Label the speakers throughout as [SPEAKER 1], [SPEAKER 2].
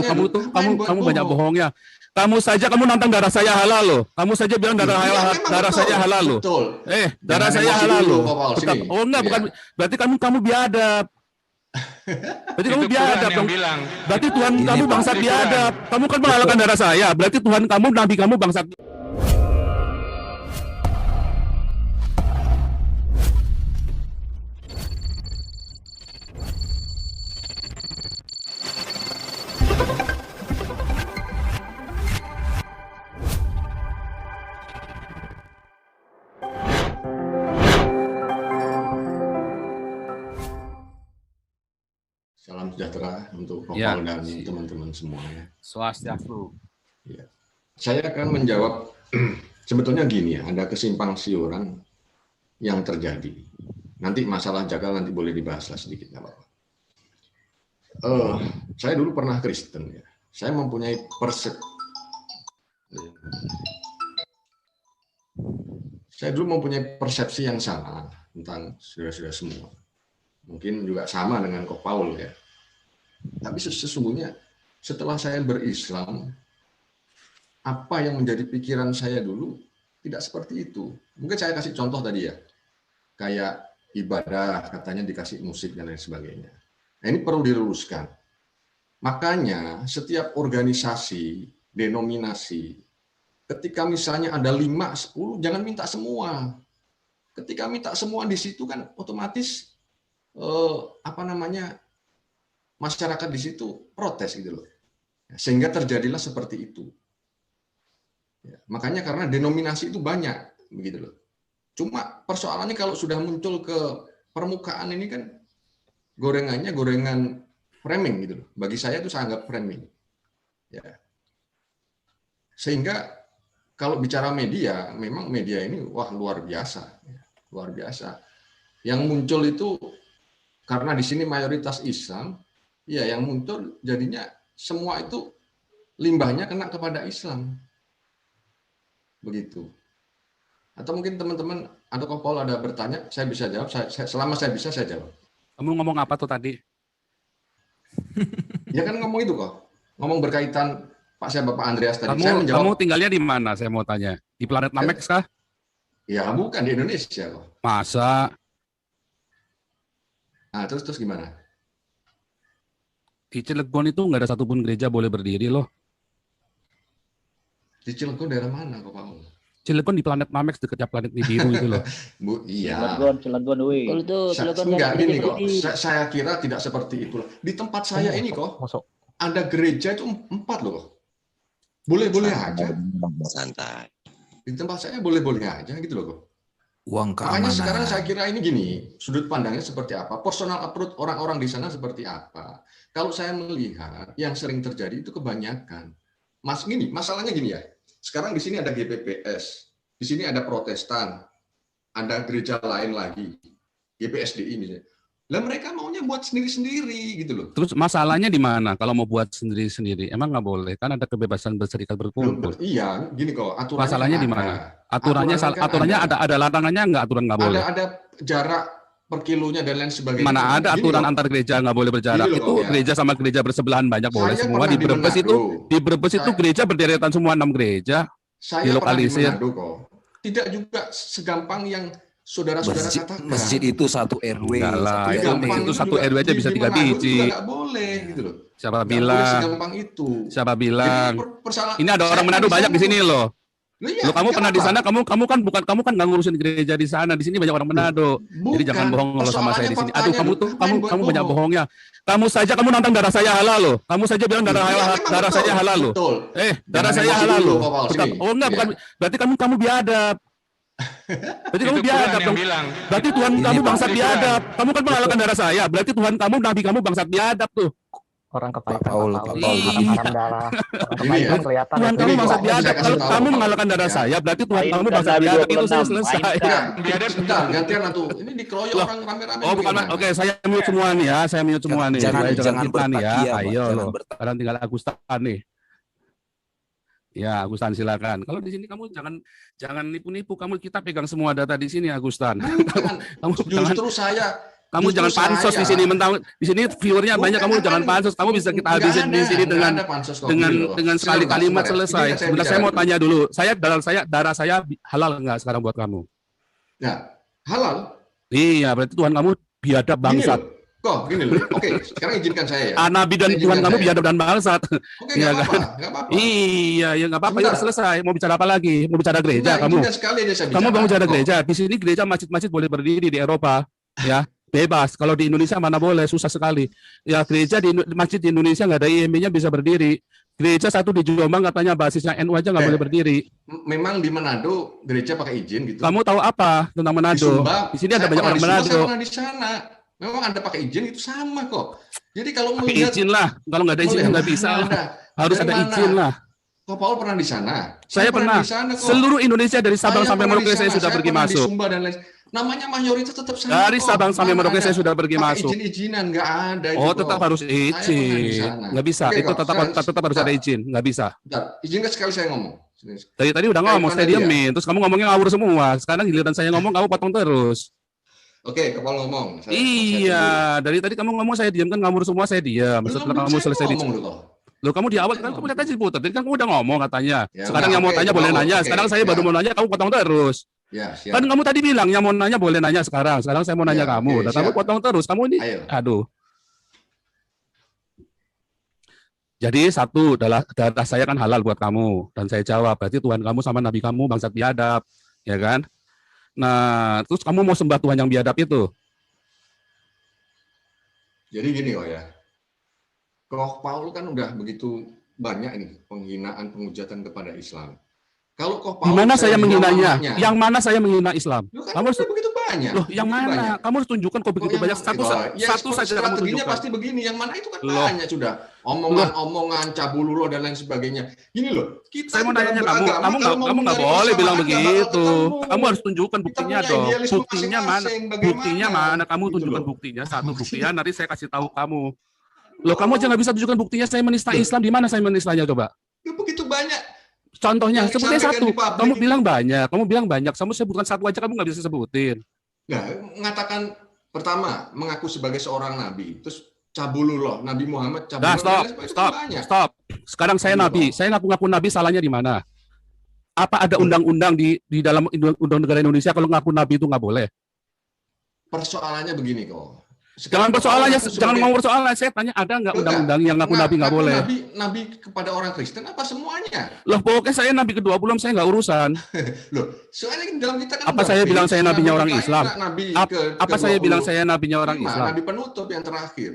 [SPEAKER 1] kamu banyak bohongnya. Kamu nantang darah saya halal loh. Kamu saja bilang darah saya halal loh.
[SPEAKER 2] Betul.
[SPEAKER 1] Darah saya halal loh. Oh enggak, bukan. Berarti kamu biadab. Berarti kamu biadab dong. Berarti Tuhan kamu bangsat biadab. Kamu kan menghalalkan darah saya. Berarti Tuhan kamu, nabi kamu bangsat.
[SPEAKER 2] Salam sejahtera untuk Kopal dan teman-teman semuanya.
[SPEAKER 1] Swastiastu.
[SPEAKER 2] Ya. Saya akan menjawab, sebetulnya gini ya, ada kesimpang siuran yang terjadi. Nanti masalah jagal nanti boleh dibahas lah sedikit, nggak apa-apa. Saya dulu pernah Kristen ya. Saya mempunyai persepsi yang salah tentang saudara-saudara semua. Mungkin juga sama dengan Kok Paul ya. Tapi sesungguhnya setelah saya berislam, apa yang menjadi pikiran saya dulu tidak seperti itu. Mungkin saya kasih contoh tadi ya. Kayak ibadah katanya dikasih musik dan lain sebagainya. Nah, ini perlu diluruskan. Makanya setiap organisasi, denominasi, ketika misalnya ada 5, 10, jangan minta semua. Ketika minta semua di situ kan otomatis masyarakat di situ protes gitu loh, sehingga terjadilah seperti itu. Ya, makanya karena denominasi itu banyak begitu loh. Cuma persoalannya kalau sudah muncul ke permukaan ini kan gorengannya gorengan framing gitu loh. Bagi saya itu saya anggap framing. Ya. Sehingga kalau bicara media, memang media ini wah luar biasa, luar biasa. Yang muncul itu karena di sini mayoritas Islam, ya yang muncul jadinya semua itu limbahnya kena kepada Islam. Begitu. Atau mungkin teman-teman atau Kok Paul ada bertanya, saya bisa jawab, selama saya bisa saya jawab.
[SPEAKER 1] Kamu ngomong apa tuh tadi?
[SPEAKER 2] Ya kan ngomong itu kok. Ngomong berkaitan Bapak Andreas tadi.
[SPEAKER 1] Kamu tinggalnya di mana saya mau tanya? Di planet Namek kah?
[SPEAKER 2] Ya bukan, di Indonesia kok.
[SPEAKER 1] Masa?
[SPEAKER 2] Nah, terus gimana?
[SPEAKER 1] Di Cilegon itu nggak ada satupun gereja boleh berdiri loh.
[SPEAKER 2] Di Cilegon daerah mana kok Pak?
[SPEAKER 1] Cilegon di planet Namek dekatnya planet Nibiru itu loh.
[SPEAKER 2] Iya.
[SPEAKER 3] Cilegon, woi.
[SPEAKER 2] Enggak gini kok. Saya kira tidak seperti itu. Di tempat saya ini kok ada gereja itu 4 loh. Boleh-boleh aja.
[SPEAKER 4] Santai.
[SPEAKER 2] Di tempat saya boleh-boleh aja gitu loh kok.
[SPEAKER 4] Uang keamanan.
[SPEAKER 2] Makanya sekarang saya kira ini gini, sudut pandangnya seperti apa, personal approach orang-orang di sana seperti apa. Kalau saya melihat yang sering terjadi itu kebanyakan. Masalahnya gini ya. Sekarang di sini ada GPPS, di sini ada Protestan, ada gereja lain lagi, GPSDI misalnya. Lah mereka maunya buat sendiri-sendiri gitu loh.
[SPEAKER 1] Terus masalahnya di mana kalau mau buat sendiri-sendiri? Emang nggak boleh? Kan ada kebebasan berserikat berkumpul.
[SPEAKER 2] Iya, gini kok. Aturannya
[SPEAKER 1] masalahnya di mana? Aturannya ada larangannya nggak? Aturan nggak boleh.
[SPEAKER 2] Ada jarak per kilonya dan lain sebagainya.
[SPEAKER 1] Mana ada aturan antar gereja nggak boleh berjarak? Itu gereja sama gereja bersebelahan banyak boleh semua. Di Brebes itu gereja berderetan semua 6 gereja.
[SPEAKER 2] Saya dilokalisir. Tidak juga segampang yang saudara-saudara katakan.
[SPEAKER 4] Masjid itu 1 RW.
[SPEAKER 1] Itu 1 RW aja bisa 3 biji.
[SPEAKER 2] Nggak boleh gitu loh.
[SPEAKER 1] Siapa bilang?
[SPEAKER 2] Segampang itu.
[SPEAKER 1] Siapa bilang? Ini ada orang Manado banyak di sini loh. Loh, kamu pernah di sana, kamu kan nggak ngurusin gereja di sana. Di sini banyak orang Manado. Jadi jangan bohong loh sama saya di sini. Aduh, kamu banyak bohongnya. Kamu nantang darah saya halal loh. Kamu saja bilang darah saya halal loh. Darah saya halal loh. Oh enggak, bukan. Berarti kamu biadab. Berarti kamu biadab dong. Berarti Tuhan kamu bangsat biadab. Kamu kan menghalalkan darah saya. Berarti Tuhan kamu, nabi kamu bangsat biadab tuh.
[SPEAKER 3] Orang kepahitan.
[SPEAKER 1] Tuhan kamu bangsat biadab. Kalau kamu menghalalkan darah saya, berarti Tuhan kamu bangsat biadab. Itu selesai.
[SPEAKER 2] Sebentar, gantian atau ini dikeroyok orang rame-rame.
[SPEAKER 1] Oh bukan, oke, saya mute semua nih ya. Saya mute semua nih. Jangan kita nih ya. Ayo loh. Sekarang tinggal Agustan nih. Ya, Agustan silakan. Kalau di sini kamu jangan nipu-nipu. Kita pegang semua data di sini, Agustan.
[SPEAKER 2] Justru saya
[SPEAKER 1] Kamu
[SPEAKER 2] Justru
[SPEAKER 1] jangan pansos di sini mentang di sini viewernya
[SPEAKER 2] Bukan,
[SPEAKER 1] banyak, kamu jangan
[SPEAKER 2] kan?
[SPEAKER 1] pansos. Kamu bisa kita habisin di sini
[SPEAKER 2] Nggak ada pansos kok,
[SPEAKER 1] dengan
[SPEAKER 2] gini loh.
[SPEAKER 1] sekali
[SPEAKER 2] Sebentar,
[SPEAKER 1] kalimat
[SPEAKER 2] sebentar ya.
[SPEAKER 1] selesai.
[SPEAKER 2] Izinkan saya
[SPEAKER 1] Sebentar, saya
[SPEAKER 2] bicara
[SPEAKER 1] mau
[SPEAKER 2] dulu.
[SPEAKER 1] tanya dulu. Darah saya halal enggak sekarang buat kamu?
[SPEAKER 2] Nah, halal.
[SPEAKER 1] Iya, berarti Tuhan kamu biadab
[SPEAKER 2] Gini
[SPEAKER 1] bangsat.
[SPEAKER 2] loh. Kok gini loh. Oke, sekarang izinkan saya ya.
[SPEAKER 1] Nabi dan
[SPEAKER 2] Izinkan
[SPEAKER 1] Tuhan kamu
[SPEAKER 2] saya.
[SPEAKER 1] biadab dan bangsat.
[SPEAKER 2] Oke,
[SPEAKER 1] Iya
[SPEAKER 2] nggak apa-apa,
[SPEAKER 1] kan?
[SPEAKER 2] nggak apa-apa.
[SPEAKER 1] Iya, ya nggak apa-apa. Yuk
[SPEAKER 2] Sebentar.
[SPEAKER 1] selesai. Mau bicara apa lagi? Mau bicara gereja
[SPEAKER 2] Nah,
[SPEAKER 1] kamu?
[SPEAKER 2] izinkan sekali aja saya
[SPEAKER 1] Kamu
[SPEAKER 2] bicara.
[SPEAKER 1] mau bicara
[SPEAKER 2] Kok.
[SPEAKER 1] gereja? Di sini gereja masjid-masjid boleh berdiri di Eropa, ya. Bebas. Kalau di Indonesia mana boleh, susah sekali. Ya gereja di masjid di Indonesia nggak ada IMB-nya bisa berdiri. Gereja satu di Jombang katanya basisnya NU aja nggak boleh berdiri.
[SPEAKER 2] Memang di Manado gereja pakai izin gitu.
[SPEAKER 1] Kamu tahu apa tentang
[SPEAKER 2] Di
[SPEAKER 1] Manado?
[SPEAKER 2] Sumba,
[SPEAKER 1] Di sini ada
[SPEAKER 2] saya
[SPEAKER 1] banyak
[SPEAKER 2] pernah
[SPEAKER 1] orang
[SPEAKER 2] di Sumba,
[SPEAKER 1] Manado.
[SPEAKER 2] saya pernah di sana. Memang Anda pakai izin itu sama kok. Jadi kalau
[SPEAKER 1] Pakai
[SPEAKER 2] melihat
[SPEAKER 1] izin lah. Kalau nggak ada izin
[SPEAKER 2] Boleh,
[SPEAKER 1] nggak bisa
[SPEAKER 2] mana
[SPEAKER 1] lah.
[SPEAKER 2] ada?
[SPEAKER 1] Harus
[SPEAKER 2] Dari
[SPEAKER 1] ada
[SPEAKER 2] mana?
[SPEAKER 1] izin lah.
[SPEAKER 2] Kok Paul pernah di sana?
[SPEAKER 1] Saya pernah.
[SPEAKER 2] di sana kok.
[SPEAKER 1] Seluruh Indonesia dari Sabang
[SPEAKER 2] Saya
[SPEAKER 1] sampai
[SPEAKER 2] pernah di
[SPEAKER 1] Merauke saya
[SPEAKER 2] sana,
[SPEAKER 1] sudah pergi
[SPEAKER 2] pernah di
[SPEAKER 1] masuk.
[SPEAKER 2] Sumba dan lain. Namanya mayoritas tetap sama.
[SPEAKER 1] Dari
[SPEAKER 2] kok.
[SPEAKER 1] Sabang sampai
[SPEAKER 2] Mana
[SPEAKER 1] Merauke
[SPEAKER 2] ada?
[SPEAKER 1] saya sudah pergi
[SPEAKER 2] Pakai
[SPEAKER 1] masuk.
[SPEAKER 2] izin-izinan nggak ada.
[SPEAKER 1] Oh,
[SPEAKER 2] itu,
[SPEAKER 1] tetap
[SPEAKER 2] kok.
[SPEAKER 1] harus
[SPEAKER 2] Saya pernah di
[SPEAKER 1] izin.
[SPEAKER 2] sana.
[SPEAKER 1] Nggak bisa.
[SPEAKER 2] Oke,
[SPEAKER 1] Itu
[SPEAKER 2] kok.
[SPEAKER 1] tetap harus ada izin. Nggak bisa.
[SPEAKER 2] Bentar, izinkan sekali saya ngomong.
[SPEAKER 1] Tadi udah ngomong, saya
[SPEAKER 2] Mana dia?
[SPEAKER 1] diemin. Terus kamu ngomongnya ngawur semua. Sekarang giliran saya ngomong, kamu potong terus.
[SPEAKER 2] Oke, Kak Paul ngomong.
[SPEAKER 1] Iya, dari tadi kamu ngomong saya diam kan, ngawur semua saya diam. Setelah kamu selesai
[SPEAKER 2] ngomong loh.
[SPEAKER 1] Loh, kamu di awal kan kamu lihat aja diputar. Tadi kan kamu udah ngomong katanya.
[SPEAKER 2] Ya,
[SPEAKER 1] Sekarang yang mau
[SPEAKER 2] oke,
[SPEAKER 1] tanya boleh
[SPEAKER 2] oke,
[SPEAKER 1] nanya.
[SPEAKER 2] oke,
[SPEAKER 1] Sekarang saya
[SPEAKER 2] ya.
[SPEAKER 1] baru mau nanya, kamu potong terus.
[SPEAKER 2] Ya, siap.
[SPEAKER 1] Kan kamu tadi bilang yang mau nanya boleh nanya sekarang. Sekarang saya mau nanya
[SPEAKER 2] Ya,
[SPEAKER 1] kamu.
[SPEAKER 2] oke,
[SPEAKER 1] Dan kamu
[SPEAKER 2] siap.
[SPEAKER 1] potong terus. Kamu ini,
[SPEAKER 2] Ayo.
[SPEAKER 1] aduh. Jadi satu, darah saya kan halal buat kamu. Dan saya jawab, berarti Tuhan kamu sama Nabi kamu bangsat biadab. Ya kan? Nah, terus kamu mau sembah Tuhan yang biadab itu?
[SPEAKER 2] Jadi gini kok ya. Kok Paul kan udah begitu banyak ini penghinaan, penghujatan kepada Islam. Kalau kok
[SPEAKER 1] Di
[SPEAKER 2] Paul
[SPEAKER 1] mana saya menghinanya?
[SPEAKER 2] namanya,
[SPEAKER 1] Yang mana saya menghina Islam?
[SPEAKER 2] Loh, kan
[SPEAKER 1] Kamu
[SPEAKER 2] udah begitu banyak.
[SPEAKER 1] Loh, yang
[SPEAKER 2] begitu
[SPEAKER 1] mana?
[SPEAKER 2] banyak.
[SPEAKER 1] Kamu harus tunjukkan kok begitu
[SPEAKER 2] yang
[SPEAKER 1] banyak.
[SPEAKER 2] mana?
[SPEAKER 1] Satu
[SPEAKER 2] Ya,
[SPEAKER 1] saja kamu
[SPEAKER 2] strateginya
[SPEAKER 1] tunjukkan.
[SPEAKER 2] pasti begini. Yang mana itu kan
[SPEAKER 1] Loh.
[SPEAKER 2] banyak sudah. Omongan-omongan, cabululo dan lain sebagainya. Gini loh, kita
[SPEAKER 1] Saya mau
[SPEAKER 2] dalam
[SPEAKER 1] nanya
[SPEAKER 2] beragama,
[SPEAKER 1] kamu
[SPEAKER 2] kalau mau
[SPEAKER 1] nggak
[SPEAKER 2] mencari
[SPEAKER 1] boleh bilang
[SPEAKER 2] persamaan, nggak bakal
[SPEAKER 1] begitu.
[SPEAKER 2] ketemu.
[SPEAKER 1] Kamu harus tunjukkan
[SPEAKER 2] Kita
[SPEAKER 1] buktinya
[SPEAKER 2] punya
[SPEAKER 1] dong.
[SPEAKER 2] idealisme
[SPEAKER 1] Buktinya mana?
[SPEAKER 2] masing-masing, bagaimana?
[SPEAKER 1] Buktinya mana? Kamu
[SPEAKER 2] Gitu
[SPEAKER 1] tunjukkan
[SPEAKER 2] loh.
[SPEAKER 1] buktinya. Satu buktinya nanti saya kasih tahu kamu. Loh, kamu aja nggak bisa tunjukkan buktinya saya menista
[SPEAKER 2] Loh.
[SPEAKER 1] Islam. Di mana saya menistanya coba?
[SPEAKER 2] Ya, begitu banyak.
[SPEAKER 1] Contohnya,
[SPEAKER 2] Yang
[SPEAKER 1] sebutnya
[SPEAKER 2] disampaikan
[SPEAKER 1] satu.
[SPEAKER 2] di publik
[SPEAKER 1] Kamu
[SPEAKER 2] itu.
[SPEAKER 1] bilang banyak. Kamu bilang banyak. Kamu sebutkan satu aja kamu nggak bisa sebutin.
[SPEAKER 2] Nah, mengatakan pertama mengaku sebagai seorang nabi, terus cabulullah, Nabi Muhammad cabulullah.
[SPEAKER 1] Nah,
[SPEAKER 2] dan lain sebagainya, itu banyak.
[SPEAKER 1] stop. Sekarang saya
[SPEAKER 2] Iya,
[SPEAKER 1] nabi.
[SPEAKER 2] Bang.
[SPEAKER 1] Saya ngaku-ngaku nabi, salahnya di mana? Apa ada undang-undang di dalam undang negara Indonesia kalau ngaku nabi itu nggak boleh?
[SPEAKER 2] Persoalannya begini kok.
[SPEAKER 1] Jangan persoalannya, jangan ngomong persoalan. Saya tanya ada nggak undang-undang yang ngaku nabi nggak boleh?
[SPEAKER 2] Nabi kepada orang Kristen apa semuanya?
[SPEAKER 1] Loh, pokoknya saya nabi ke-20 saya nggak urusan.
[SPEAKER 2] Loh, soalnya dalam kita kan
[SPEAKER 1] Apa
[SPEAKER 2] udah
[SPEAKER 1] saya
[SPEAKER 2] fix,
[SPEAKER 1] bilang saya nabinya orang
[SPEAKER 2] kita
[SPEAKER 1] Islam?
[SPEAKER 2] Nabi
[SPEAKER 1] Apa saya bilang saya nabinya orang
[SPEAKER 2] Lima,
[SPEAKER 1] Islam?
[SPEAKER 2] Nabi penutup yang terakhir.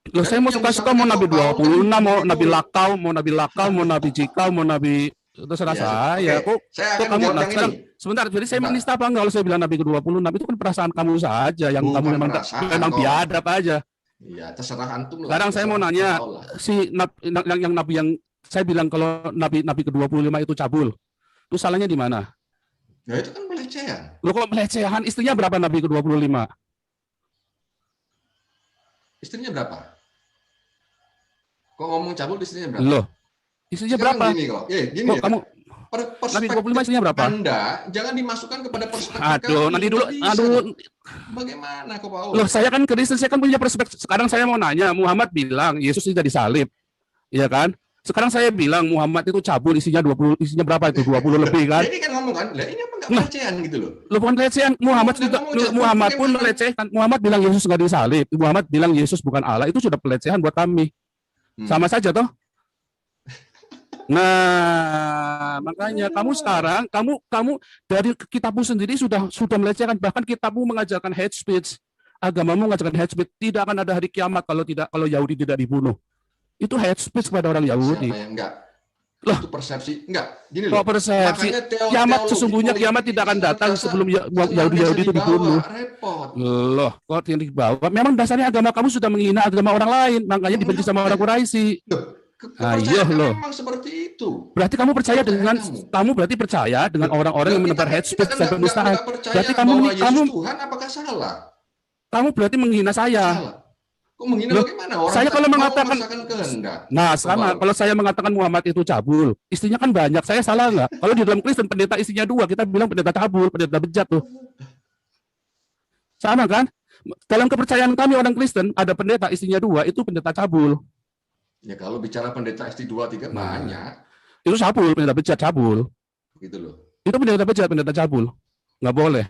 [SPEAKER 1] Loh, saya mau
[SPEAKER 2] Yang
[SPEAKER 1] suka-suka mau nabi
[SPEAKER 2] disampaikan
[SPEAKER 1] 26, mau
[SPEAKER 2] itu.
[SPEAKER 1] nabi lakau, mau nabi lakau, mau nabi jikau, mau nabi terserah
[SPEAKER 2] Ya,
[SPEAKER 1] saya.
[SPEAKER 2] oke.
[SPEAKER 1] Kok
[SPEAKER 2] Saya
[SPEAKER 1] kok
[SPEAKER 2] akan
[SPEAKER 1] kamu
[SPEAKER 2] menjawab
[SPEAKER 1] nah,
[SPEAKER 2] yang
[SPEAKER 1] sekarang,
[SPEAKER 2] ini.
[SPEAKER 1] sebentar, jadi saya
[SPEAKER 2] Sebentar.
[SPEAKER 1] menista apa enggak kalau saya bilang nabi ke-26? Itu kan perasaan kamu saja yang
[SPEAKER 2] Bukan
[SPEAKER 1] kamu memang
[SPEAKER 2] perasaan, kok.
[SPEAKER 1] biadab aja.
[SPEAKER 2] Iya, terserah antum lah.
[SPEAKER 1] Sekarang saya mau
[SPEAKER 2] Terserah
[SPEAKER 1] nanya,
[SPEAKER 2] kau lah.
[SPEAKER 1] si yang nabi yang saya bilang kalau nabi ke-25 itu cabul. Itu salahnya di mana?
[SPEAKER 2] Nah, itu kan pelecehan.
[SPEAKER 1] Loh, kok pelecehan? Istrinya berapa nabi ke-25?
[SPEAKER 2] Istrinya berapa? Kok ngomong cabul istrinya berapa?
[SPEAKER 1] Loh, istrinya
[SPEAKER 2] Sekarang
[SPEAKER 1] berapa?
[SPEAKER 2] Gini kok. Gini
[SPEAKER 1] Kok
[SPEAKER 2] ya.
[SPEAKER 1] kamu nabi 25 istrinya berapa?
[SPEAKER 2] Anda jangan dimasukkan kepada perspektif
[SPEAKER 1] Aduh,
[SPEAKER 2] kami.
[SPEAKER 1] nanti dulu.
[SPEAKER 2] Nggak bisa.
[SPEAKER 1] Aduh,
[SPEAKER 2] Bagaimana kok Paul?
[SPEAKER 1] loh, saya kan Kristen, saya kan punya perspektif. Sekarang saya mau nanya, Muhammad bilang Yesus tidak disalib. Iya kan? Sekarang saya bilang Muhammad itu cabul, isinya 20, isinya berapa itu? 20 lebih kan?
[SPEAKER 2] Ini kan ngomong kan, lah ini apa enggak
[SPEAKER 1] Nah.
[SPEAKER 2] pelecehan gitu loh.
[SPEAKER 1] Loh, bukan pelecehan. Muhammad
[SPEAKER 2] Udah
[SPEAKER 1] juga,
[SPEAKER 2] ngomong cabul,
[SPEAKER 1] Muhammad pun
[SPEAKER 2] bagaimana?
[SPEAKER 1] melecehkan. Muhammad bilang Yesus nggak disalib. Muhammad bilang Yesus bukan Allah. Itu sudah pelecehan buat kami. Sama saja toh. Nah, makanya kamu sekarang, kamu dari kitabmu sendiri sudah melecehkan. Bahkan kitabmu mengajarkan hate speech. Agamamu mengajarkan hate speech. Tidak akan ada hari kiamat kalau Yahudi tidak dibunuh. Itu hate speech kepada orang Yahudi.
[SPEAKER 2] Siapa yang enggak?
[SPEAKER 1] Loh.
[SPEAKER 2] Itu persepsi. Enggak, gini
[SPEAKER 1] Kok
[SPEAKER 2] loh.
[SPEAKER 1] persepsi?
[SPEAKER 2] Makanya
[SPEAKER 1] Kiamat
[SPEAKER 2] teologi
[SPEAKER 1] sesungguhnya
[SPEAKER 2] politik
[SPEAKER 1] kiamat tidak akan datang
[SPEAKER 2] senantiasa
[SPEAKER 1] sebelum Yahudi itu dibunuh.
[SPEAKER 2] Repot.
[SPEAKER 1] Loh, kok yang dibawa? Memang dasarnya agama kamu sudah menghina agama orang lain, makanya dibenci sama orang Quraisy.
[SPEAKER 2] Kepercayaan
[SPEAKER 1] loh.
[SPEAKER 2] memang seperti itu.
[SPEAKER 1] Berarti kamu percaya dengan
[SPEAKER 2] Kamu.
[SPEAKER 1] kamu berarti percaya dengan orang-orang yang menebar hate speech dan penistaan.
[SPEAKER 2] Berarti
[SPEAKER 1] Berarti
[SPEAKER 2] kamu
[SPEAKER 1] kamu
[SPEAKER 2] Yesus Tuhan apakah salah?
[SPEAKER 1] kamu berarti menghina saya.
[SPEAKER 2] Salah. Kok menghina
[SPEAKER 1] Loh,
[SPEAKER 2] bagaimana? Orang
[SPEAKER 1] saya
[SPEAKER 2] kan
[SPEAKER 1] kalau
[SPEAKER 2] mau
[SPEAKER 1] mengatakan-
[SPEAKER 2] memaksakan kehendak.
[SPEAKER 1] Nah, sama
[SPEAKER 2] Coba.
[SPEAKER 1] kalau saya mengatakan Muhammad itu cabul, istrinya kan banyak. Saya salah nggak? Kalau di dalam Kristen pendeta istrinya 2, kita bilang pendeta cabul, pendeta bejat tuh. Sama kan? Dalam kepercayaan kami orang Kristen, ada pendeta istrinya 2, itu pendeta cabul.
[SPEAKER 2] Ya kalau bicara pendeta istri 2, 3 banyak.
[SPEAKER 1] Itu cabul, pendeta bejat cabul.
[SPEAKER 2] Gitu loh.
[SPEAKER 1] Itu pendeta bejat, pendeta cabul. Nggak boleh.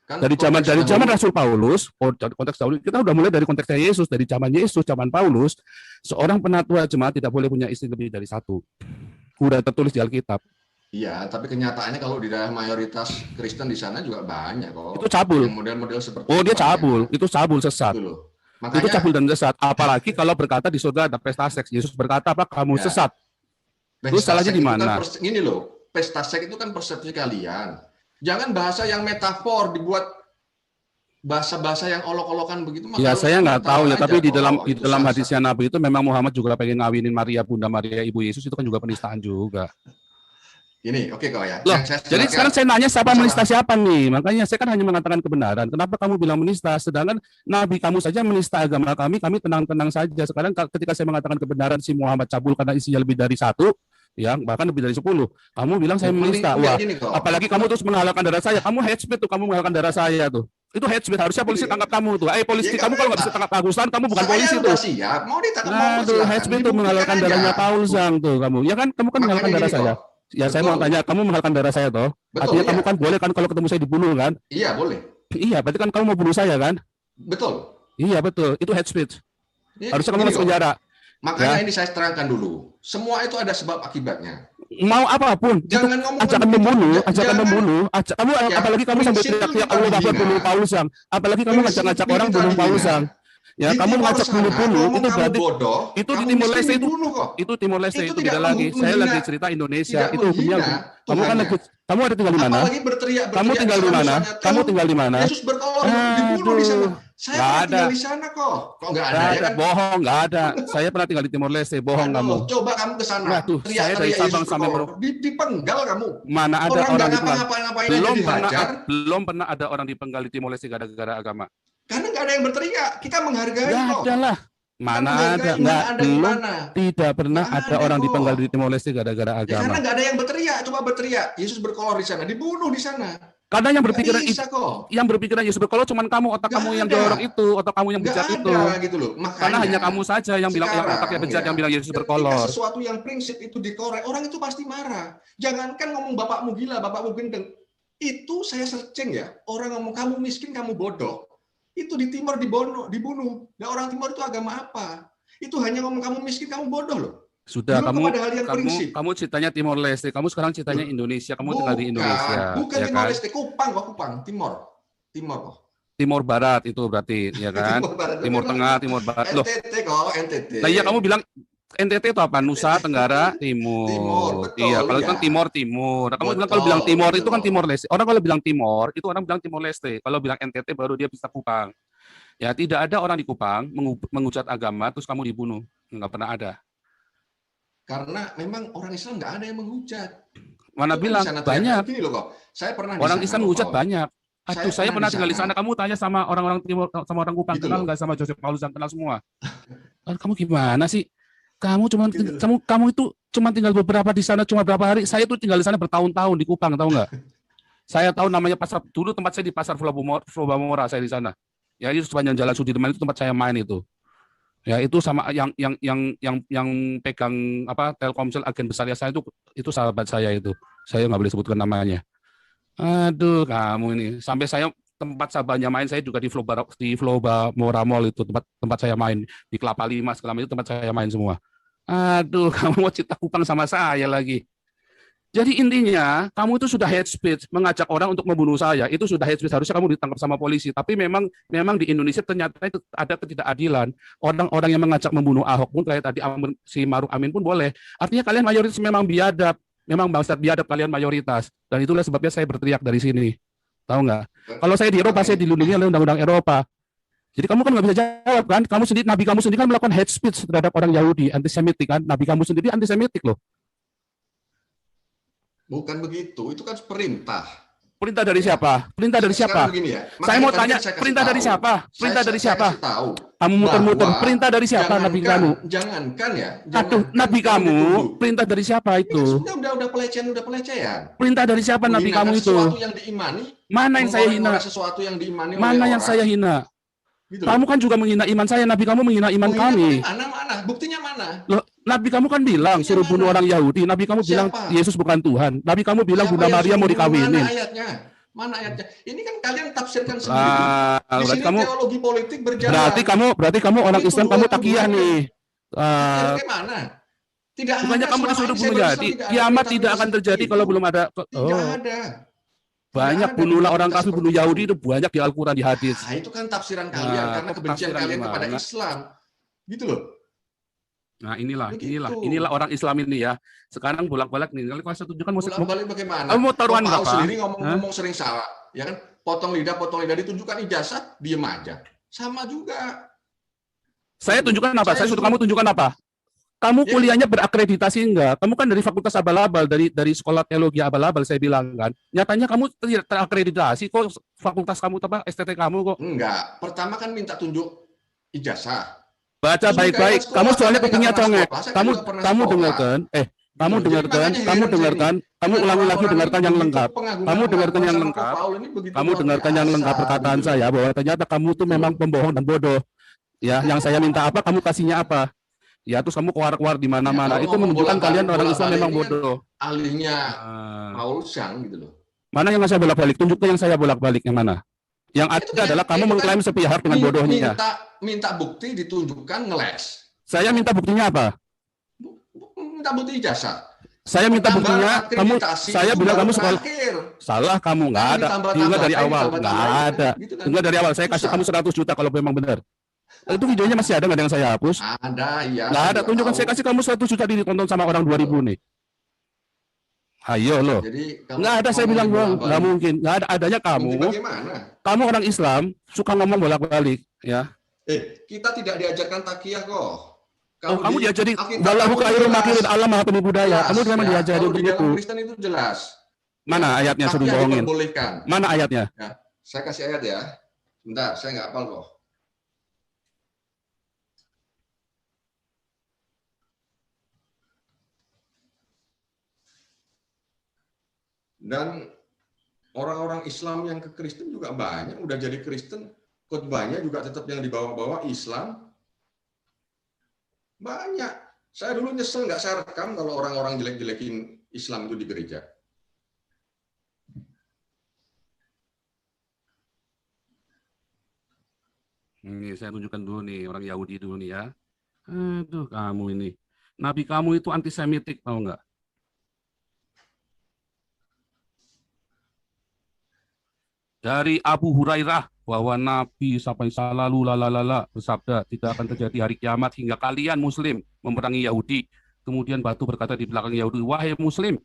[SPEAKER 2] Kan
[SPEAKER 1] Dari zaman Rasul Paulus, konteks dahulu, kita udah mulai dari konteksnya Yesus, dari zaman Yesus, zaman Paulus, seorang penatua jemaat tidak boleh punya istri lebih dari 1. Udah tertulis di Alkitab.
[SPEAKER 2] Iya, tapi kenyataannya kalau di daerah mayoritas Kristen di sana juga banyak kok.
[SPEAKER 1] Itu cabul.
[SPEAKER 2] Yang model-model seperti
[SPEAKER 1] Oh, dia
[SPEAKER 2] banyak.
[SPEAKER 1] cabul. Itu cabul sesat.
[SPEAKER 2] Gitu loh.
[SPEAKER 1] Itu
[SPEAKER 2] Makanya
[SPEAKER 1] cabul dan sesat. Apalagi kalau berkata di surga ada pesta seks. Yesus berkata apa? Kamu
[SPEAKER 2] Ya.
[SPEAKER 1] sesat. Terus
[SPEAKER 2] pesta
[SPEAKER 1] salahnya
[SPEAKER 2] seks
[SPEAKER 1] di
[SPEAKER 2] itu kan
[SPEAKER 1] mana?
[SPEAKER 2] gini loh, pesta seks itu kan persepsi kalian. Jangan bahasa yang metafor dibuat bahasa-bahasa yang olok-olokan begitu.
[SPEAKER 1] Ya
[SPEAKER 2] kalau
[SPEAKER 1] saya nggak tahu ya,
[SPEAKER 2] aja,
[SPEAKER 1] tapi di dalam
[SPEAKER 2] itu
[SPEAKER 1] dalam
[SPEAKER 2] sah-sah.
[SPEAKER 1] hadisnya Nabi itu memang Muhammad juga pengen ngawinin Maria, Bunda Maria, Ibu Yesus, itu kan juga penistaan juga.
[SPEAKER 2] Ini oke kok ya.
[SPEAKER 1] Loh,
[SPEAKER 2] Yang saya
[SPEAKER 1] jadi
[SPEAKER 2] jelaskan,
[SPEAKER 1] sekarang saya nanya siapa
[SPEAKER 2] masalah-
[SPEAKER 1] menista siapa nih? Makanya saya kan hanya mengatakan kebenaran. Kenapa kamu bilang menista? Sedangkan Nabi kamu saja menista agama kami tenang-tenang saja. Sekarang ketika saya mengatakan kebenaran si Muhammad cabul karena isinya lebih dari 1, ya bahkan lebih dari 10, kamu bilang saya menista. Wah,
[SPEAKER 2] Gini kok.
[SPEAKER 1] apalagi kamu terus menghalalkan darah saya. Kamu hate speech tuh, kamu menghalalkan darah saya tuh. Itu hate speech. Harusnya polisi tangkap kamu tuh. Polisi,
[SPEAKER 2] Ya,
[SPEAKER 1] kamu kalau nggak bisa tangkap Paulusan, kamu bukan polisi
[SPEAKER 2] saya
[SPEAKER 1] tuh.
[SPEAKER 2] udah siap, mau ditangkap mau
[SPEAKER 1] Nah, tuh
[SPEAKER 2] silakan.
[SPEAKER 1] hate speech tuh
[SPEAKER 2] Dibuktikan
[SPEAKER 1] menghalalkan
[SPEAKER 2] aja.
[SPEAKER 1] darahnya Paul Zhang tuh kamu. Ya kan, kamu kan menghalalkan
[SPEAKER 2] Makanya
[SPEAKER 1] darah
[SPEAKER 2] gini
[SPEAKER 1] saya.
[SPEAKER 2] kok.
[SPEAKER 1] Ya saya mau
[SPEAKER 2] Betul.
[SPEAKER 1] tanya, kamu menghalalkan darah saya toh?
[SPEAKER 2] Betul,
[SPEAKER 1] Artinya
[SPEAKER 2] iya.
[SPEAKER 1] kamu kan boleh kan kalau ketemu saya dibunuh kan?
[SPEAKER 2] Iya, boleh.
[SPEAKER 1] Iya, berarti kan kamu mau bunuh saya kan?
[SPEAKER 2] Betul.
[SPEAKER 1] Iya betul, itu hate speech.
[SPEAKER 2] Ini-
[SPEAKER 1] Harusnya kamu
[SPEAKER 2] gini
[SPEAKER 1] masuk
[SPEAKER 2] kok.
[SPEAKER 1] penjara.
[SPEAKER 2] Makanya
[SPEAKER 1] Ya.
[SPEAKER 2] ini saya terangkan dulu. Semua itu ada sebab akibatnya.
[SPEAKER 1] Mau apapun,
[SPEAKER 2] Jangan
[SPEAKER 1] itu
[SPEAKER 2] ngomong
[SPEAKER 1] ajakan
[SPEAKER 2] begitu.
[SPEAKER 1] membunuh,
[SPEAKER 2] Jangan-
[SPEAKER 1] ajakan membunuh. Kamu
[SPEAKER 2] Ya,
[SPEAKER 1] apalagi kamu sampai
[SPEAKER 2] prinsip itu
[SPEAKER 1] teriak-teriak
[SPEAKER 2] bukan
[SPEAKER 1] Allah Akbar
[SPEAKER 2] dihina.
[SPEAKER 1] bunuh Paulus Zhang. Apalagi kamu
[SPEAKER 2] Prinsip
[SPEAKER 1] ngajak-ngajak
[SPEAKER 2] itu
[SPEAKER 1] orang
[SPEAKER 2] tak
[SPEAKER 1] bunuh Paulus
[SPEAKER 2] dihina.
[SPEAKER 1] Zhang. Ya,
[SPEAKER 2] Di
[SPEAKER 1] kamu
[SPEAKER 2] Timor
[SPEAKER 1] ngajak
[SPEAKER 2] sana,
[SPEAKER 1] bunuh-bunuh,
[SPEAKER 2] ngomong
[SPEAKER 1] itu
[SPEAKER 2] kamu
[SPEAKER 1] berarti
[SPEAKER 2] bodoh,
[SPEAKER 1] itu di
[SPEAKER 2] kamu
[SPEAKER 1] Timor
[SPEAKER 2] miskin
[SPEAKER 1] Leste itu
[SPEAKER 2] dibunuh kok.
[SPEAKER 1] itu Timor Leste
[SPEAKER 2] Itu
[SPEAKER 1] itu
[SPEAKER 2] tidak
[SPEAKER 1] beda lagi. Saya
[SPEAKER 2] menghina-
[SPEAKER 1] lagi cerita Indonesia,
[SPEAKER 2] tidak
[SPEAKER 1] itu hukumnya.
[SPEAKER 2] menghina
[SPEAKER 1] Kamu kan
[SPEAKER 2] Tuhannya.
[SPEAKER 1] lagi, kamu ada tinggal di mana?
[SPEAKER 2] Apalagi berteriak
[SPEAKER 1] Kamu tinggal di
[SPEAKER 2] sana,
[SPEAKER 1] mana?
[SPEAKER 2] misalnya,
[SPEAKER 1] Kamu tinggal di mana?
[SPEAKER 2] Yesus berkolor dibunuh di sana. Saya
[SPEAKER 1] nggak
[SPEAKER 2] pernah
[SPEAKER 1] ada.
[SPEAKER 2] tinggal di sana kok. Kok nggak ada
[SPEAKER 1] Nggak
[SPEAKER 2] ya
[SPEAKER 1] ada,
[SPEAKER 2] kan?
[SPEAKER 1] bohong, nggak ada. Saya pernah tinggal di Timor Leste, bohong
[SPEAKER 2] Aduh,
[SPEAKER 1] kamu.
[SPEAKER 2] coba kamu ke sana.
[SPEAKER 1] Waduh, saya dari
[SPEAKER 2] Teriak-teriak
[SPEAKER 1] Sabang
[SPEAKER 2] Yesus
[SPEAKER 1] sampai
[SPEAKER 2] berkolor. Dipenggal kamu.
[SPEAKER 1] Mana ada
[SPEAKER 2] Orang
[SPEAKER 1] orang
[SPEAKER 2] nggak
[SPEAKER 1] di Penggal?
[SPEAKER 2] ngapa-ngapain aja dihajar.
[SPEAKER 1] Belum pernah ada orang dipenggal di Timor Leste gara-gara agama.
[SPEAKER 2] Karena nggak ada yang berteriak. Kita menghargai
[SPEAKER 1] Nggak
[SPEAKER 2] kok.
[SPEAKER 1] ada lah. Mana ada? Nggak, belum. Tidak pernah
[SPEAKER 2] Nggak
[SPEAKER 1] ada
[SPEAKER 2] ada
[SPEAKER 1] orang
[SPEAKER 2] kok.
[SPEAKER 1] dipenggal di Timor Leste gara-gara
[SPEAKER 2] Ya, karena
[SPEAKER 1] agama.
[SPEAKER 2] nggak ada yang berteriak. Coba berteriak. Yesus berkolor di sana. Dibunuh di sana.
[SPEAKER 1] Karena yang
[SPEAKER 2] Nggak
[SPEAKER 1] berpikiran
[SPEAKER 2] bisa kok.
[SPEAKER 1] yang berpikiran Yesus berkolor cuman kamu, otak
[SPEAKER 2] Nggak
[SPEAKER 1] kamu yang
[SPEAKER 2] ada.
[SPEAKER 1] jorok itu, otak kamu yang
[SPEAKER 2] Nggak
[SPEAKER 1] bejat itu.
[SPEAKER 2] ada gitu loh. Makanya,
[SPEAKER 1] Karena hanya kamu saja yang bilang yang
[SPEAKER 2] sekarang,
[SPEAKER 1] otaknya bejat
[SPEAKER 2] ya,
[SPEAKER 1] yang bilang Yesus
[SPEAKER 2] ketika
[SPEAKER 1] berkolor.
[SPEAKER 2] sesuatu yang prinsip itu dikorek, orang itu pasti marah. Jangankan ngomong bapakmu gila, bapakmu gendeng. Itu saya searching ya. Orang ngomong kamu miskin, kamu bodoh. Itu di Timor dibunuh. Nah, orang Timor itu agama apa? Itu hanya ngomong kamu miskin, kamu bodoh loh.
[SPEAKER 1] Sudah
[SPEAKER 2] Belum kepada hal yang prinsip.
[SPEAKER 1] kamu ceritanya Timor Leste, kamu sekarang ceritanya Indonesia, kamu tinggal di Indonesia,
[SPEAKER 2] Bukan
[SPEAKER 1] ya
[SPEAKER 2] Timor
[SPEAKER 1] kan?
[SPEAKER 2] Leste, Kupang kok, Kupang, Timor kok.
[SPEAKER 1] Timor Barat itu berarti, ya kan?
[SPEAKER 2] Barat.
[SPEAKER 1] Timur Tengah, Timur Barat. Loh,
[SPEAKER 2] NTT kok, NTT.
[SPEAKER 1] nah iya kamu bilang NTT itu apa? Nusa Tenggara Timur.
[SPEAKER 2] Timur, betul,
[SPEAKER 1] Iya, kalau
[SPEAKER 2] iya.
[SPEAKER 1] kan Timur. Nah, kamu bilang
[SPEAKER 2] Betul,
[SPEAKER 1] kalau bilang Timor itu
[SPEAKER 2] betul.
[SPEAKER 1] kan Timor Leste. Orang kalau bilang Timor itu orang bilang Timor Leste. Kalau bilang NTT baru dia bisa Kupang. Ya, tidak ada orang di Kupang mengucat agama terus kamu dibunuh. Nggak pernah ada.
[SPEAKER 2] Karena memang orang Islam nggak ada yang menghujat.
[SPEAKER 1] Mana
[SPEAKER 2] Itu kan
[SPEAKER 1] bilang
[SPEAKER 2] di sana
[SPEAKER 1] banyak.
[SPEAKER 2] Gini loh kok, saya pernah di
[SPEAKER 1] Orang
[SPEAKER 2] sana,
[SPEAKER 1] Islam
[SPEAKER 2] kok,
[SPEAKER 1] menghujat
[SPEAKER 2] Paul.
[SPEAKER 1] banyak. Aduh, saya pernah tinggal di sana. Kamu tanya sama orang-orang Timur, sama orang Kupang,
[SPEAKER 2] Gitu
[SPEAKER 1] kenal
[SPEAKER 2] loh.
[SPEAKER 1] nggak sama Joseph Paulus yang kenal semua? Kamu gimana sih? Kamu
[SPEAKER 2] Gitu.
[SPEAKER 1] kamu itu cuma tinggal beberapa di sana, cuma berapa hari. Saya tuh tinggal di sana bertahun-tahun di Kupang, tahu nggak? Saya tahu namanya pasar, dulu tempat saya di pasar Flobamora, saya di sana. Ya itu sepanjang Jalan Sudirman itu tempat saya main itu. Ya itu sama yang pegang apa Telkomsel agen besar ya saya itu sahabat saya itu. Saya nggak boleh sebutkan namanya. Aduh, kamu ini sampai saya tempat sahabatnya main saya juga di Flobamora Mall itu tempat saya main di Kelapa Lima segala macam itu tempat saya main semua. Aduh, kamu mau cerita Kupang sama saya lagi. Jadi intinya, kamu itu sudah hate speech, mengajak orang untuk membunuh saya, itu sudah hate speech, harusnya kamu ditangkap sama polisi. Tapi memang di Indonesia ternyata itu ada ketidakadilan. Orang-orang yang mengajak membunuh Ahok pun, kayak tadi si Maruf Amin pun boleh. Artinya kalian mayoritas memang biadab, memang bangsat biadab kalian mayoritas. Dan itulah sebabnya saya berteriak dari sini. Tahu nggak? Kalau saya di Eropa, saya dilindungi oleh undang-undang Eropa. Jadi kamu kan nggak bisa jawab kan? Nabi kamu sendiri kan melakukan hate speech terhadap orang Yahudi, antisemitik kan? Nabi kamu sendiri antisemitik loh.
[SPEAKER 2] Bukan begitu, itu kan perintah.
[SPEAKER 1] Perintah dari siapa? Perintah dari siapa?
[SPEAKER 2] Sekarang begini ya,
[SPEAKER 1] Saya
[SPEAKER 2] makanya
[SPEAKER 1] mau
[SPEAKER 2] tadi
[SPEAKER 1] tanya,
[SPEAKER 2] kan saya kasih
[SPEAKER 1] perintah dari
[SPEAKER 2] tahu.
[SPEAKER 1] siapa? Perintah dari
[SPEAKER 2] Saya
[SPEAKER 1] siapa?
[SPEAKER 2] kasih tahu
[SPEAKER 1] Kamu muter-muter.
[SPEAKER 2] bahwa
[SPEAKER 1] Perintah dari siapa Nabi kamu?
[SPEAKER 2] Jangankan ya.
[SPEAKER 1] Aduh, Nabi kamu, perintah dari siapa itu?
[SPEAKER 2] Udah pelecehan.
[SPEAKER 1] Perintah dari siapa Nabi kamu itu?
[SPEAKER 2] Sesuatu yang diimani.
[SPEAKER 1] Mana yang saya hina?
[SPEAKER 2] Sesuatu yang diimani.
[SPEAKER 1] Mana yang saya hina?
[SPEAKER 2] Gitu loh.
[SPEAKER 1] Kamu kan juga menghina iman saya, Nabi kamu menghina iman kami.
[SPEAKER 2] Mana? Buktinya mana?
[SPEAKER 1] Loh, Nabi kamu kan bilang
[SPEAKER 2] Buktinya
[SPEAKER 1] suruh bunuh
[SPEAKER 2] mana?
[SPEAKER 1] orang Yahudi. Nabi kamu bilang
[SPEAKER 2] Siapa?
[SPEAKER 1] Yesus bukan Tuhan. Nabi kamu bilang
[SPEAKER 2] Siapa
[SPEAKER 1] Bunda
[SPEAKER 2] yang
[SPEAKER 1] Maria
[SPEAKER 2] suruh
[SPEAKER 1] mau
[SPEAKER 2] bunuh?
[SPEAKER 1] dikawinin.
[SPEAKER 2] Mana ayatnya? Ini kan kalian tafsirkan sendiri. Di
[SPEAKER 1] Berarti
[SPEAKER 2] sini
[SPEAKER 1] kamu
[SPEAKER 2] teologi politik berjalan.
[SPEAKER 1] berarti kamu orang
[SPEAKER 2] Ini
[SPEAKER 1] Islam, kamu takiyah
[SPEAKER 2] tuduhan-tuduhan
[SPEAKER 1] nih.
[SPEAKER 2] Takiyah bagaimana? Tidak
[SPEAKER 1] Bukannya
[SPEAKER 2] ada,
[SPEAKER 1] kamu
[SPEAKER 2] selama
[SPEAKER 1] disuruh
[SPEAKER 2] ini saya
[SPEAKER 1] bunuh
[SPEAKER 2] berislam
[SPEAKER 1] jadi
[SPEAKER 2] tidak ada
[SPEAKER 1] kiamat
[SPEAKER 2] berita-berita
[SPEAKER 1] tidak akan
[SPEAKER 2] seperti
[SPEAKER 1] terjadi
[SPEAKER 2] itu.
[SPEAKER 1] kalau belum ada.
[SPEAKER 2] Tidak ada.
[SPEAKER 1] Banyak
[SPEAKER 2] ada
[SPEAKER 1] bunuhlah orang
[SPEAKER 2] berita-berita
[SPEAKER 1] kafir, bunuh
[SPEAKER 2] seperti
[SPEAKER 1] Yahudi
[SPEAKER 2] itu.
[SPEAKER 1] itu banyak di Al-Quran, di hadis.
[SPEAKER 2] Nah, itu kan tafsiran kalian karena
[SPEAKER 1] kok
[SPEAKER 2] kebencian
[SPEAKER 1] tafsiran
[SPEAKER 2] kalian kepada
[SPEAKER 1] gimana?
[SPEAKER 2] Islam. Gitu loh.
[SPEAKER 1] Nah inilah
[SPEAKER 2] Begitu.
[SPEAKER 1] orang Islam ini ya. Sekarang bolak-balik nih. Kalau saya tunjukkan
[SPEAKER 2] Bolak-balik bagaimana?
[SPEAKER 1] kamu mau taruhan
[SPEAKER 2] Paul
[SPEAKER 1] berapa?
[SPEAKER 2] sendiri ngomong-ngomong sering salah, ya kan? Potong lidah ditunjukkan ijazah, diem aja. Sama juga.
[SPEAKER 1] Saya tunjukkan apa? Saya suruh kamu tunjukkan apa? Kamu
[SPEAKER 2] Ya.
[SPEAKER 1] kuliahnya berakreditasi enggak? Kamu kan dari fakultas abal-abal, dari sekolah teologi abal-abal saya bilang kan. Nyatanya kamu tidak terakreditasi kok, fakultas kamu apa STT kamu kok.
[SPEAKER 2] Enggak. Pertama kan minta tunjuk ijazah.
[SPEAKER 1] Baca
[SPEAKER 2] Terus
[SPEAKER 1] baik-baik.
[SPEAKER 2] sekolah,
[SPEAKER 1] Kamu soalnya
[SPEAKER 2] katanya
[SPEAKER 1] kupingnya
[SPEAKER 2] nggak pernah
[SPEAKER 1] congek.
[SPEAKER 2] sekolah. Saya kan
[SPEAKER 1] Kamu
[SPEAKER 2] nggak pernah
[SPEAKER 1] kamu
[SPEAKER 2] sekolah.
[SPEAKER 1] dengarkan. Kamu
[SPEAKER 2] Jadi
[SPEAKER 1] dengarkan.
[SPEAKER 2] makanya
[SPEAKER 1] Kamu
[SPEAKER 2] heran saya
[SPEAKER 1] dengarkan.
[SPEAKER 2] ini.
[SPEAKER 1] Kamu
[SPEAKER 2] Dengan
[SPEAKER 1] ulangi lagi
[SPEAKER 2] orang-orang
[SPEAKER 1] dengarkan yang
[SPEAKER 2] begitu
[SPEAKER 1] lengkap.
[SPEAKER 2] pengagungan
[SPEAKER 1] Kamu dengarkan yang
[SPEAKER 2] sama
[SPEAKER 1] lengkap.
[SPEAKER 2] Paul ini begitu
[SPEAKER 1] Kamu
[SPEAKER 2] luar
[SPEAKER 1] dengarkan yang
[SPEAKER 2] biasa,
[SPEAKER 1] lengkap perkataan
[SPEAKER 2] gitu.
[SPEAKER 1] saya bahwa ternyata kamu tuh memang pembohong dan bodoh. Ya, yang saya minta apa, kamu kasihnya apa? Ya, terus kamu keluar-keluar di mana-mana.
[SPEAKER 2] Ya,
[SPEAKER 1] itu menunjukkan kalian orang Islam memang
[SPEAKER 2] ini kan
[SPEAKER 1] bodoh.
[SPEAKER 2] Ahlinya Paul Sang gitu loh.
[SPEAKER 1] Mana yang saya bolak-balik? Tunjukkan yang saya bolak-balik yang mana? Yang
[SPEAKER 2] Itu
[SPEAKER 1] ada
[SPEAKER 2] kan-
[SPEAKER 1] adalah kamu
[SPEAKER 2] itu kan
[SPEAKER 1] mengklaim sepihak dengan bodohnya.
[SPEAKER 2] Minta bukti ditunjukkan ngeles.
[SPEAKER 1] Saya minta buktinya apa?
[SPEAKER 2] Minta bukti ijazah.
[SPEAKER 1] Saya minta
[SPEAKER 2] Tambah
[SPEAKER 1] buktinya,
[SPEAKER 2] akreditasi
[SPEAKER 1] saya
[SPEAKER 2] itu
[SPEAKER 1] bilang
[SPEAKER 2] baru
[SPEAKER 1] kamu sekolah.
[SPEAKER 2] terakhir.
[SPEAKER 1] Salah kamu, nggak
[SPEAKER 2] Nanti
[SPEAKER 1] ada.
[SPEAKER 2] ditambah-tambah,
[SPEAKER 1] Dengar dari
[SPEAKER 2] nanti
[SPEAKER 1] awal,
[SPEAKER 2] ditambah-tambah,
[SPEAKER 1] nggak ada.
[SPEAKER 2] gitu kan.
[SPEAKER 1] Dengar dari awal, saya kasih
[SPEAKER 2] Susah.
[SPEAKER 1] kamu 100 juta kalau memang benar. Itu videonya masih ada nggak yang saya hapus?
[SPEAKER 2] Ada, iya.
[SPEAKER 1] Nggak ada,
[SPEAKER 2] juga
[SPEAKER 1] tunjukkan
[SPEAKER 2] tahu.
[SPEAKER 1] saya kasih kamu 100 juta ditonton sama orang 2000 nih. Ayo loh.
[SPEAKER 2] Jadi kalau
[SPEAKER 1] Nggak ada, saya
[SPEAKER 2] ngomong
[SPEAKER 1] bilang
[SPEAKER 2] bolak-balik,
[SPEAKER 1] nggak mungkin. Nggak ada, adanya
[SPEAKER 2] mungkin
[SPEAKER 1] kamu.
[SPEAKER 2] bagaimana?
[SPEAKER 1] Kamu orang Islam, suka ngomong bolak-balik. Ya.
[SPEAKER 2] Kita tidak diajarkan takiyah kok.
[SPEAKER 1] Oh, kamu
[SPEAKER 2] di
[SPEAKER 1] diajari
[SPEAKER 2] Alkitab
[SPEAKER 1] walau
[SPEAKER 2] kamu
[SPEAKER 1] khairul
[SPEAKER 2] jelas.
[SPEAKER 1] makirin Allah maha penuh budaya.
[SPEAKER 2] Jelas,
[SPEAKER 1] Kamu memang
[SPEAKER 2] ya.
[SPEAKER 1] diajari
[SPEAKER 2] Kalau
[SPEAKER 1] untuk
[SPEAKER 2] di dalam
[SPEAKER 1] itu.
[SPEAKER 2] Kristen itu jelas.
[SPEAKER 1] Mana ayatnya suruh
[SPEAKER 2] Takiyah
[SPEAKER 1] bohongin?
[SPEAKER 2] diperbolehkan.
[SPEAKER 1] Mana ayatnya?
[SPEAKER 2] Ya, saya kasih ayat ya. Bentar, saya nggak hafal kok. Dan orang-orang Islam yang ke Kristen juga banyak, udah jadi Kristen, khotbahnya juga tetap yang dibawa-bawa Islam. Banyak. Saya dulu nyesel nggak saya rekam kalau orang-orang jelek-jelekin Islam itu di gereja.
[SPEAKER 1] Ini saya tunjukkan dulu nih, orang Yahudi dulu nih ya. Aduh, kamu ini. Nabi kamu itu antisemitik, tahu nggak? Dari Abu Hurairah bahwa Nabi sampai salalu lalalala bersabda tidak akan terjadi hari kiamat hingga kalian Muslim memerangi Yahudi. Kemudian batu berkata di belakang Yahudi, wahai Muslim,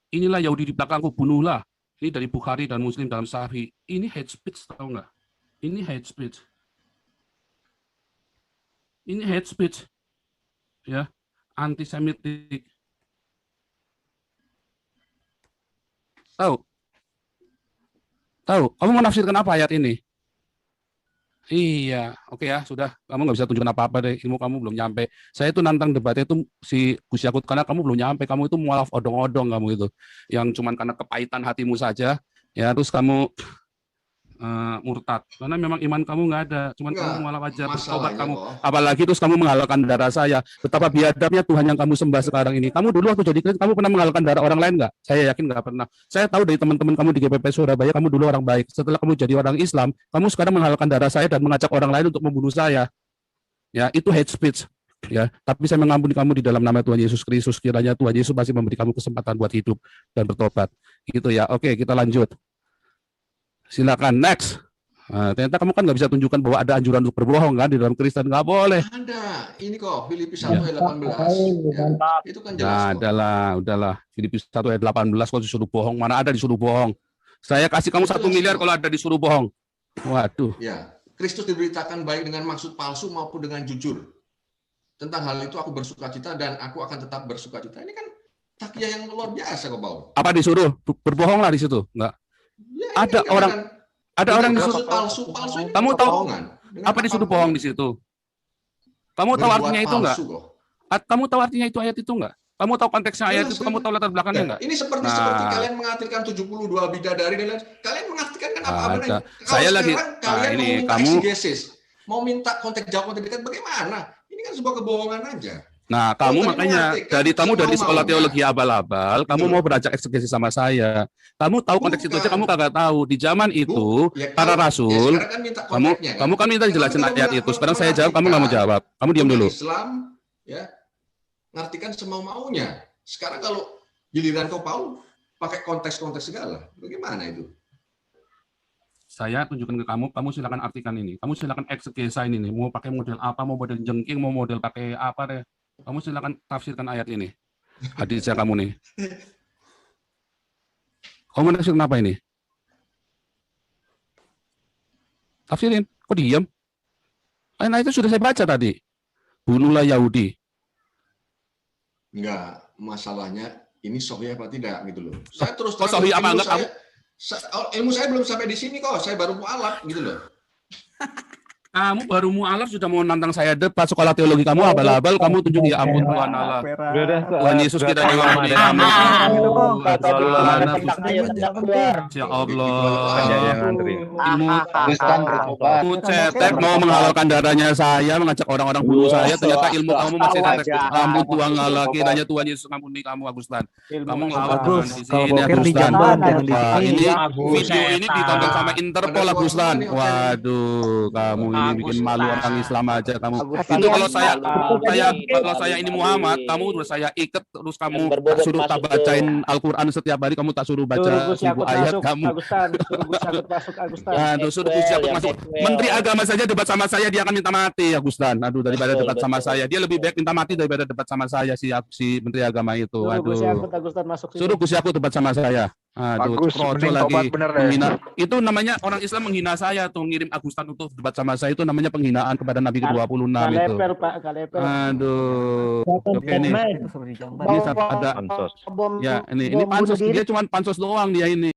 [SPEAKER 1] inilah Yahudi di belakangku, bunuhlah. Ini dari Bukhari dan Muslim dalam Sahih. Ini hate speech, tahu nggak? Ini hate speech. Ini hate speech, ya, antisemitik. Tahu? Kamu mau nafsirkan apa ayat ini? Iya, oke ya, sudah. Kamu nggak bisa tunjukkan apa-apa deh. Ilmu kamu belum nyampe. Saya itu nantang debatnya itu si Gus Yakut karena kamu belum nyampe. Kamu itu mualaf odong-odong kamu itu, yang cuman karena kepahitan hatimu saja. Ya, terus kamu murtad. Karena memang iman kamu nggak ada. Cuman kamu mualaf aja. Bertobat kamu. Apalagi terus kamu menghalalkan darah saya. Betapa biadabnya Tuhan yang kamu sembah sekarang ini. Kamu dulu waktu jadi Kristen, kamu pernah menghalalkan darah orang lain nggak? Saya yakin nggak pernah. Saya tahu dari teman-teman kamu di GPP Surabaya, kamu dulu orang baik. Setelah kamu jadi orang Islam, kamu sekarang menghalalkan darah saya dan mengajak orang lain untuk membunuh saya. Ya, itu hate speech. Ya, tapi saya mengampuni kamu di dalam nama Tuhan Yesus Kristus. Kiranya Tuhan Yesus masih memberi kamu kesempatan buat hidup dan bertobat. Gitu ya. Oke, kita lanjut. Silakan next. Nah, ternyata kamu kan nggak bisa tunjukkan bahwa ada anjuran untuk berbohong kan di dalam Kristen, nggak boleh.
[SPEAKER 2] Ada, ini kok Filipi 1 ayat 18. Ya, itu kan jelas kok.
[SPEAKER 1] Udahlah. Filipi 1 ayat 18 kok disuruh bohong, mana ada disuruh bohong. Saya kasih kamu 1 miliar kalau ada disuruh bohong. Waduh.
[SPEAKER 2] Ya, Kristus diberitakan baik dengan maksud palsu maupun dengan jujur. Tentang hal itu aku bersukacita dan aku akan tetap bersukacita. Ini kan takiyah yang luar biasa kok, Paul.
[SPEAKER 1] Apa disuruh? Berbohong lah di situ? Enggak.
[SPEAKER 2] Ya,
[SPEAKER 1] Ada orang disuruh.
[SPEAKER 2] palsu ini
[SPEAKER 1] Kamu tahu
[SPEAKER 2] kebohongan.
[SPEAKER 1] apa disuruh bohong di situ? Kamu tahu artinya itu enggak? Kamu tahu artinya itu ayat itu enggak? Kamu tahu konteksnya ayat itu, kamu tahu latar belakangnya enggak?
[SPEAKER 2] Ini seperti kalian mengartikan 72 bidadari dan lain. Kalian mengartikan kan apa-apa.
[SPEAKER 1] Saya lagi
[SPEAKER 2] kalian
[SPEAKER 1] ini
[SPEAKER 2] mau minta
[SPEAKER 1] kamu
[SPEAKER 2] exegesis, mau minta konteks jauh konteks dekat, bagaimana? Ini kan sebuah kebohongan aja.
[SPEAKER 1] Nah, kamu makanya dari sekolah teologi abal-abal, kamu mau belajar eksegesi sama saya. Kamu tahu konteks itu aja, kamu kagak tahu. Di zaman itu, para rasul, kamu kan minta jelasin ayat itu. Sekarang saya jawab, kamu nggak mau jawab. Kamu diam dulu.
[SPEAKER 2] Islam, ya, ngartikan semau-maunya. Sekarang kalau giliran kau Paul, pakai konteks-konteks segala, bagaimana itu?
[SPEAKER 1] Saya tunjukkan ke kamu silakan artikan ini. Kamu silakan eksegesa ini nih. Mau pakai model apa, mau model jengking, mau model pakai apa deh. Kamu silakan tafsirkan ayat ini. Hadisnya kamu nih. Kamu tafsirkan apa ini? Tafsirin. Kok diam? Ayat itu sudah saya baca tadi. Bunuhlah Yahudi.
[SPEAKER 2] Enggak, masalahnya ini sahih apa tidak gitu loh. Saya terus
[SPEAKER 1] sahih apa enggak kamu?
[SPEAKER 2] Ilmu saya belum sampai di sini kok. Saya baru mualaf gitu loh.
[SPEAKER 1] Kamu baru mualaf sudah mau nantang saya debat sekolah teologi kamu abal-abal, kamu tunjuk ya ampun Tuhan Allah. Tuhan Yesus kita diampuni. Ya Allah. Ilmu cetek mau menghalalkan darahnya saya, mengajak orang-orang bunuh saya, ternyata ilmu kamu masih cetek. Ampun Tuhan Allah, kiranya Tuhan Yesus ampuni kamu Agustan. Kamu ngelawan Tuhan di sini Agustan. Wah, ini video ini ditonton sama Interpol Agustan. Waduh, kamu ini bikin malu orang Islam aja kamu. Itu kalau saya ini Muhammad, kamu terus saya ikat terus kamu tak suruh tak bacain Al-Qur'an setiap hari, kamu tak suruh baca suku ayat kamu. Aduh, suruh Gus Yakut masuk. Menteri Agama saja debat sama saya dia akan minta mati Agustan. Aduh, daripada debat sama saya, dia lebih baik minta mati daripada debat sama saya si Menteri Agama itu. Aduh. Suruh Gus Yakut debat sama saya. Aduh, kroco lagi menghina. Itu namanya orang Islam menghina saya tuh, ngirim Agustan untuk debat sama saya, itu namanya penghinaan kepada Nabi ke-26 itu. Aduh. Oke nih. Ini ada ya ini pansos, dia cuma pansos doang dia ini.